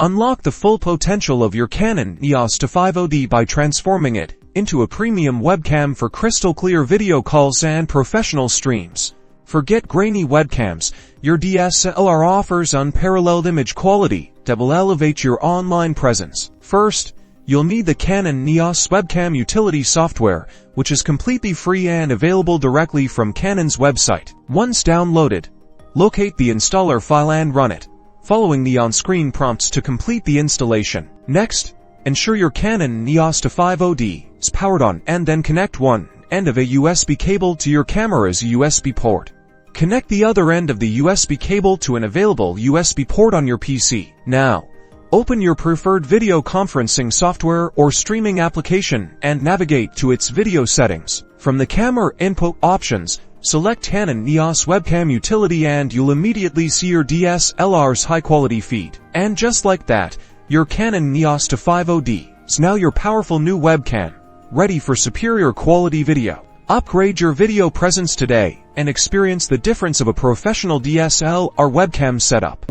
Unlock the full potential of your Canon Eos 250d by transforming it into a premium webcam for crystal clear video calls and professional streams. Forget grainy webcams. Your DSLR offers unparalleled image quality that will elevate your online presence. First, you'll need the Canon Eos Webcam utility software, which is completely free and available directly from Canon's website. Once downloaded, locate the installer file and run it, following the on-screen prompts to complete the installation. Next, ensure your Canon Eos 250d is powered on and then connect one end of a USB cable to your camera's USB port. Connect the other end of the USB cable to an available USB port on your PC. Now, open your preferred video conferencing software or streaming application and navigate to its video settings. From the camera input options, select Canon Eos Webcam Utility and you'll immediately see your DSLR's high-quality feed. And just like that, your Canon Eos 250d is now your powerful new webcam, ready for superior quality video. Upgrade your video presence today and experience the difference of a professional DSLR webcam setup.